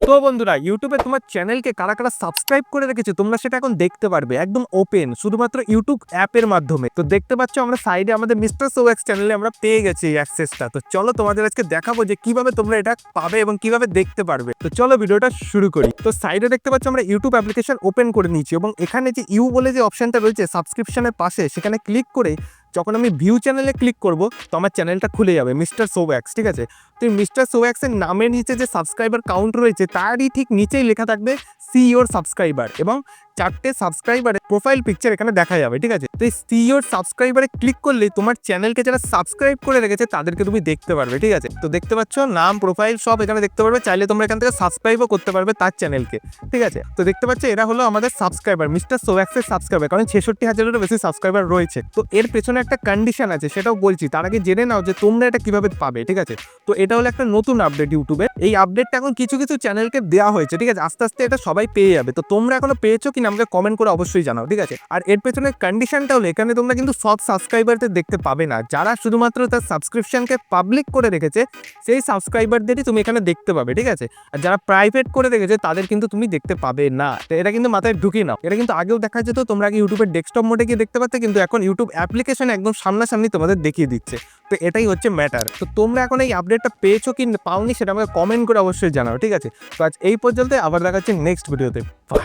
তো বন্ধুরা ইউটিউবে তোমার চ্যানেলকে কারা কারা সাবস্ক্রাইব করে রেখেছে তোমরা সেটা এখন দেখতে পারবে একদম ওপেন শুধুমাত্র ইউটিউব অ্যাপের মাধ্যমে। তো দেখতে পাচ্ছ আমরা সাইডে আমাদের মিস্টার সোওয়াক্স চ্যানেলে আমরা পেয়ে গেছি এই অ্যাক্সেসটা। তো চলো তোমাদের আজকে দেখাবো যে কিভাবে তোমরা এটা পাবে এবং কিভাবে দেখতে পারবে। তো চলো ভিডিওটা শুরু করি। তো সাইডে দেখতে পাচ্ছ আমরা ইউটিউব অ্যাপ্লিকেশন ওপেন করে নিয়েছি এবং এখানে যে ইউ বলে যে অপশনটা রয়েছে সাবস্ক্রিপশনের পাশে সেখানে ক্লিক করে যখন আমি ভিউ চ্যানেলে ক্লিক করব তো আমার চ্যানেলটা খুলে যাবে মিস্টার সোওয়াক্স, ঠিক আছে। তো মিস্টার সোওয়াক্সের নামের নিচে যে সাবস্ক্রাইবার কাউন্ট রয়েছে তারই ঠিক নিচেই লেখা থাকবে সি ইওর সাবস্ক্রাইবার এবং 4টে সাবস্ক্রাইবারের প্রোফাইল পিকচার এখানে দেখা যাবে, ঠিক আছে। তো এই সি ইওর সাবস্ক্রাইবারে ক্লিক করলে তোমার চ্যানেলকে যারা সাবস্ক্রাইব করে রেখেছে তাদেরকে তুমি দেখতে পারবে, ঠিক আছে। তো দেখতে পাচ্ছ নাম প্রোফাইল সব এখানে দেখতে পারবে, চাইলে তোমরা এখান থেকে সাবস্ক্রাইবও করতে পারবে তার চ্যানেলকে, ঠিক আছে। তো দেখতে পাচ্ছ এরা হলো আমাদের সাবস্ক্রাইবার, মিস্টার সোওয়াক্সের সাবস্ক্রাইবার, কারণ 66,000-এরও বেশি সাবস্ক্রাইবার রয়েছে। তো এর পেছনে একটা কন্ডিশন আছে সেটাও বলছি, তার আগে জেনে নাও যে তোমরা এটা কিভাবে পাবে, ঠিক আছে। তো এটা হলো একটা নতুন আপডেট ইউটিউবে, এই আপডেটটা এখন কিছু কিছু চ্যানেলকে দেওয়া হয়েছে, ঠিক আছে। আস্তে আস্তে এটা সবাই পেয়ে যাবে। তো তোমরা এখনো পেয়েছো কিনা আমাকে কমেন্ট করে অবশ্যই জানাও, ঠিক আছে। আর এর পেছনে কন্ডিশনটা হলো এখানে তোমরা কিন্তু সব সাবস্ক্রাইবারদের দেখতে পাবে না, যারা শুধুমাত্র তার সাবস্ক্রিপশনকে পাবলিক করে রেখেছে সেই সাবস্ক্রাইবারদেরই তুমি এখানে দেখতে পাবে, ঠিক আছে। আর যারা প্রাইভেট করে রেখেছে তাদের কিন্তু তুমি দেখতে পাবে না। তো এটা কিন্তু মাথায় ঢুকিয়ে নাও। এটা কিন্তু আগেও দেখা যেত, তোমরা আগে ইউটিউবের ডেস্কটপ মোডে গিয়ে দেখতে পাচ্ছ, কিন্তু এখন ইউটিউব অ্যাপ্লিকেশন একদম সামনাসামনি তোমাদের দেখিয়ে দিচ্ছে। তো এটাই হচ্ছে ম্যাটার। তো তোমরা এখন এই আপডেটটা পেয়েছো কি পাওনি সেটা আমাকে কমেন্ট করে অবশ্যই জানাও, ঠিক আছে। তো আজ এই পর্যন্ত, আবার দেখা হচ্ছে নেক্সট ভিডিওতে। বাই।